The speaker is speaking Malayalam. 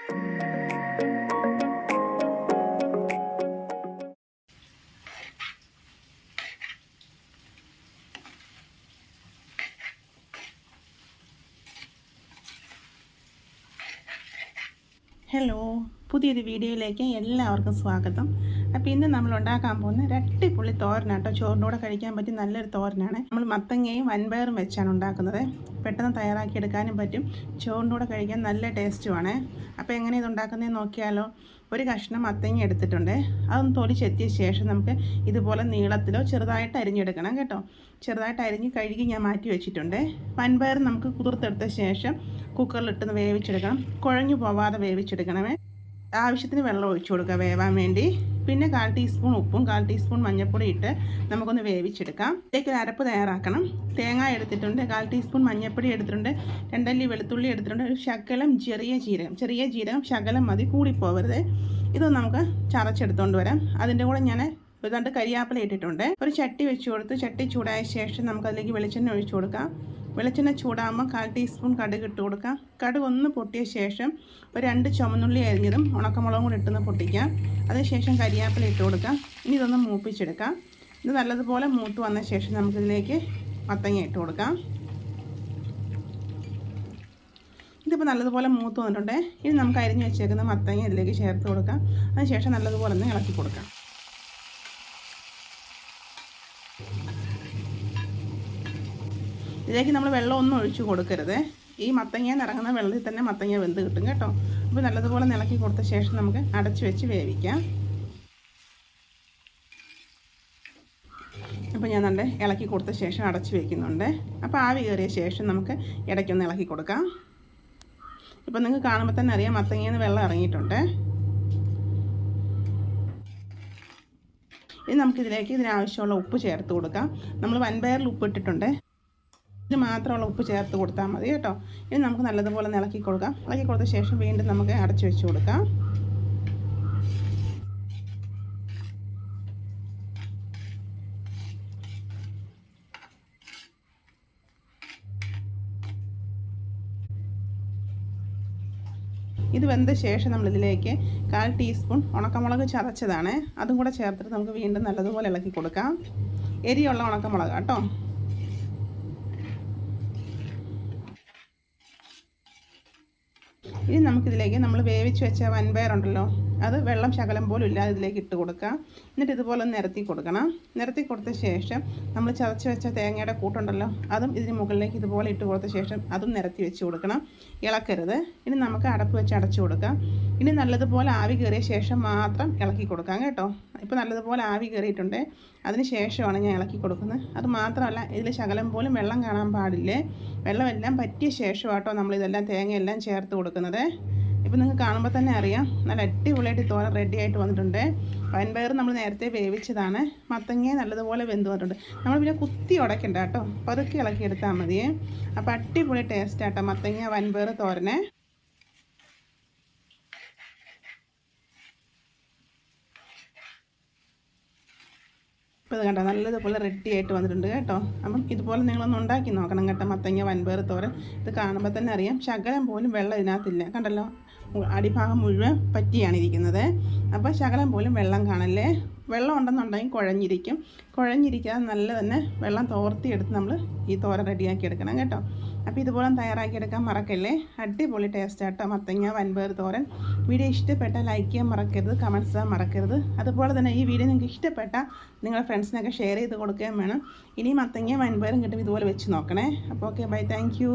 ഹലോ, പുതിയൊരു വീഡിയോയിലേക്ക് എല്ലാവർക്കും സ്വാഗതം. അപ്പോൾ ഇന്ന് നമ്മൾ ഉണ്ടാക്കാൻ പോകുന്ന രട്ടിപ്പുള്ളി തോരനാട്ടോ. ചോറിൻ്റെ കൂടെ കഴിക്കാൻ പറ്റിയ നല്ലൊരു തോരനാണ്. നമ്മൾ മത്തങ്ങയും വൻപയറും വെച്ചാണ് ഉണ്ടാക്കുന്നത്. പെട്ടെന്ന് തയ്യാറാക്കിയെടുക്കാനും പറ്റും, ചോറിൻ്റെ കൂടെ കഴിക്കാൻ നല്ല ടേസ്റ്റുമാണ്. അപ്പോൾ എങ്ങനെ ഇത് ഉണ്ടാക്കുന്നതെന്ന് നോക്കിയാലോ. ഒരു കഷ്ണം മത്തങ്ങ എടുത്തിട്ടുണ്ട്. അതൊന്ന് തൊലി ചെത്തിയ ശേഷം നമുക്ക് ഇതുപോലെ നീളത്തിലോ ചെറുതായിട്ട് അരിഞ്ഞെടുക്കണം കേട്ടോ. ചെറുതായിട്ട് അരിഞ്ഞ് കഴുകി ഞാൻ മാറ്റി വെച്ചിട്ടുണ്ട്. വൻപയർ നമുക്ക് കുതിർത്തെടുത്ത ശേഷം കുക്കറിലിട്ടൊന്ന് വേവിച്ചെടുക്കണം. കുഴഞ്ഞു പോവാതെ വേവിച്ചെടുക്കണമേ. ആവശ്യത്തിന് വെള്ളം ഒഴിച്ചു കൊടുക്കുക വേവാൻ വേണ്ടി. പിന്നെ 1/4 ടീസ്പൂൺ ഉപ്പും 1/4 ടീസ്പൂൺ മഞ്ഞൾപ്പൊടി ഇട്ട് നമുക്കൊന്ന് വേവിച്ചെടുക്കാം. ഇതിലേക്ക് ഒരു അരപ്പ് തയ്യാറാക്കണം. തേങ്ങ എടുത്തിട്ടുണ്ട്, 1/4 ടീസ്പൂൺ മഞ്ഞൾപ്പൊടി എടുത്തിട്ടുണ്ട്, 2 അല്ലി വെളുത്തുള്ളി എടുത്തിട്ടുണ്ട്, ഒരു ശകലം ചെറിയ ജീരകം ശകലം മതി, കൂടിപ്പോവരുത്. ഇതൊന്ന് നമുക്ക് ചതച്ചെടുത്തുകൊണ്ട് വരാം. അതിൻ്റെ കൂടെ ഞാൻ 2 കരിയാപ്പില ഇട്ടിട്ടുണ്ട്. ഒരു ചട്ടി വെച്ച് കൊടുത്ത് ചട്ടി ചൂടായ ശേഷം നമുക്കതിലേക്ക് വെളിച്ചെണ്ണ ഒഴിച്ചു കൊടുക്കാം. വെളിച്ചെണ്ണ ചൂടാകുമ്പോൾ 1/4 ടീസ്പൂൺ കടുക് ഇട്ട് കൊടുക്കാം. കടുക് ഒന്ന് പൊട്ടിയ ശേഷം ഒരു 2 ചുമന്നുള്ളി അരിഞ്ഞതും ഉണക്കമുളകും കൂടി ഇട്ടൊന്ന് പൊട്ടിക്കാം. അതിനുശേഷം കരിയാപ്പില ഇട്ട് കൊടുക്കാം. ഇനി ഇതൊന്ന് മൂപ്പിച്ചെടുക്കാം. ഇത് നല്ലതുപോലെ മൂത്ത് വന്ന ശേഷം നമുക്കിതിലേക്ക് മത്തങ്ങ ഇട്ട് കൊടുക്കാം. ഇതിപ്പോൾ നല്ലതുപോലെ മൂത്ത് വന്നിട്ടുണ്ട്. ഇനി നമുക്ക് അരിഞ്ഞ് വെച്ചേക്കുന്ന മത്തങ്ങ ഇതിലേക്ക് ചേർത്ത് കൊടുക്കാം. അതിനുശേഷം നല്ലതുപോലെ ഒന്ന് ഇളക്കി കൊടുക്കാം. ഇതിലേക്ക് നമ്മൾ വെള്ളമൊന്നും ഒഴിച്ചു കൊടുക്കരുത്. ഈ മത്തങ്ങ ഇറങ്ങുന്ന വെള്ളത്തിൽ തന്നെ മത്തങ്ങ വെന്ത് കിട്ടും കേട്ടോ. അപ്പോൾ നല്ലതുപോലെ ഇളക്കി കൊടുത്ത ശേഷം നമുക്ക് അടച്ചു വെച്ച് വേവിക്കാം. അപ്പോൾ ഞാൻ നല്ല ഇളക്കി കൊടുത്ത ശേഷം അടച്ചു വയ്ക്കുന്നുണ്ട്. അപ്പോൾ ആവി കയറിയ ശേഷം നമുക്ക് ഇടയ്ക്കൊന്ന് ഇളക്കി കൊടുക്കാം. ഇപ്പോൾ നിങ്ങൾക്ക് കാണുമ്പോൾ തന്നെ അറിയാം മത്തങ്ങയിൽ നിന്ന് വെള്ളം ഇറങ്ങിയിട്ടുണ്ട്. ഇനി നമുക്കിതിലേക്ക് ഇതിനാവശ്യമുള്ള ഉപ്പ് ചേർത്ത് കൊടുക്കാം. നമ്മൾ വൻപയറിൽ ഉപ്പ് ഇട്ടിട്ടുണ്ട്. ഇത് മാത്രമുള്ള ഉപ്പ് ചേർത്ത് കൊടുത്താൽ മതി കേട്ടോ. ഇനി നമുക്ക് നല്ലതുപോലെ ഇളക്കി കൊടുക്കാം. ഇളക്കി കൊടുത്ത ശേഷം വീണ്ടും നമുക്ക് അടച്ചു വെച്ച് കൊടുക്കാം. ഇത് വെന്ത ശേഷം നമ്മളിതിലേക്ക് 1/4 ടീസ്പൂൺ ഉണക്കമുളക് ചതച്ചതാണ്, അതും കൂടെ ചേർത്തിട്ട് നമുക്ക് വീണ്ടും നല്ലതുപോലെ ഇളക്കി കൊടുക്കാം. എരിയുള്ള ഉണക്കമുളക് കേട്ടോ. ഇനി നമുക്കിതിലേക്ക് നമ്മൾ വേവിച്ച് വെച്ച വൻപയറുണ്ടല്ലോ, അത് വെള്ളം ശകലം പോലും ഇല്ലാതെ ഇതിലേക്ക് ഇട്ട് കൊടുക്കാം. എന്നിട്ട് ഇതുപോലെ ഒന്ന് നിരത്തി കൊടുക്കണം. നിരത്തി കൊടുത്ത ശേഷം നമ്മൾ ചതച്ച് വെച്ച തേങ്ങയുടെ കൂട്ടുണ്ടല്ലോ, അതും ഇതിന് മുകളിലേക്ക് ഇതുപോലെ ഇട്ട് കൊടുത്ത ശേഷം അതും നിരത്തി വെച്ച് കൊടുക്കണം. ഇളക്കരുത്. ഇനി നമുക്ക് അടപ്പ് വെച്ച് അടച്ചു കൊടുക്കാം. ഇനി നല്ലതുപോലെ ആവി കയറിയ ശേഷം മാത്രം ഇളക്കി കൊടുക്കാം കേട്ടോ. ഇപ്പോൾ നല്ലതുപോലെ ആവി കയറിയിട്ടുണ്ട്. അതിന് ശേഷമാണ് ഞാൻ ഇളക്കി കൊടുക്കുന്നത്. അത് മാത്രമല്ല, ഇതിൽ ശകലം പോലും വെള്ളം കാണാൻ പാടില്ലേ. വെള്ളമെല്ലാം പറ്റിയ ശേഷമാട്ടോ നമ്മളിതെല്ലാം തേങ്ങയെല്ലാം ചേർത്ത് കൊടുക്കുന്നത്. ഇപ്പോൾ നിങ്ങൾക്ക് കാണുമ്പോൾ തന്നെ അറിയാം നല്ല അടിപൊളിയായിട്ട് തോരൻ റെഡി ആയിട്ട് വന്നിട്ടുണ്ട്. വൻപയർ നമ്മൾ നേരത്തെ വേവിച്ചതാണ്. മത്തങ്ങ നല്ലതുപോലെ വെന്ത് വന്നിട്ടുണ്ട്. നമ്മൾ പിന്നെ കുത്തി ഉടയ്ക്കണ്ട കേട്ടോ, പതുക്കെ ഇളക്കിയെടുത്താൽ മതിയേ. അപ്പോൾ അടിപൊളി ടേസ്റ്റാട്ടോ മത്തങ്ങ വൻപയർ തോരനെ. ഇപ്പോൾ ഇത് കണ്ടോ നല്ലതുപോലെ റെഡി ആയിട്ട് വന്നിട്ടുണ്ട് കേട്ടോ. അപ്പം ഇതുപോലെ നിങ്ങളൊന്ന് ഉണ്ടാക്കി നോക്കണം കേട്ടോ. മത്തങ്ങ വൻപയർ തോരൻ ഇത് കാണുമ്പോൾ തന്നെ അറിയാം ശകലം പോലും വെള്ളം ഇതിനകത്തില്ല. കണ്ടല്ലോ, അടിഭാഗം മുഴുവൻ പറ്റിയാണ് ഇരിക്കുന്നത്. അപ്പോൾ ശകലം പോലും വെള്ളം കാണല്ലേ. വെള്ളം ഉണ്ടെന്നുണ്ടെങ്കിൽ കുഴഞ്ഞിരിക്കാതെ നല്ല തന്നെ വെള്ളം തോർത്തിയെടുത്ത് നമ്മൾ ഈ തോരൻ റെഡിയാക്കി എടുക്കണം കേട്ടോ. അപ്പോൾ ഇതുപോലെ തയ്യാറാക്കിയെടുക്കാൻ മറക്കല്ലേ. അടിപൊളി ടേസ്റ്റാട്ടോ മത്തങ്ങ വൻപയർ തോരൻ. വീഡിയോ ഇഷ്ടപ്പെട്ടാൽ ലൈക്ക് ചെയ്യാൻ മറക്കരുത്, കമൻറ്റ്സ് ചെയ്യാൻ മറക്കരുത്. അതുപോലെ തന്നെ ഈ വീഡിയോ നിങ്ങൾക്ക് ഇഷ്ടപ്പെട്ടാൽ നിങ്ങളുടെ ഫ്രണ്ട്സിനൊക്കെ ഷെയർ ചെയ്ത് കൊടുക്കുകയും വേണം. ഇനി മത്തങ്ങ വൻപയറും കിട്ടും ഇതുപോലെ വെച്ച് നോക്കണേ. അപ്പോൾ ഓക്കെ, ബൈ, താങ്ക് യു.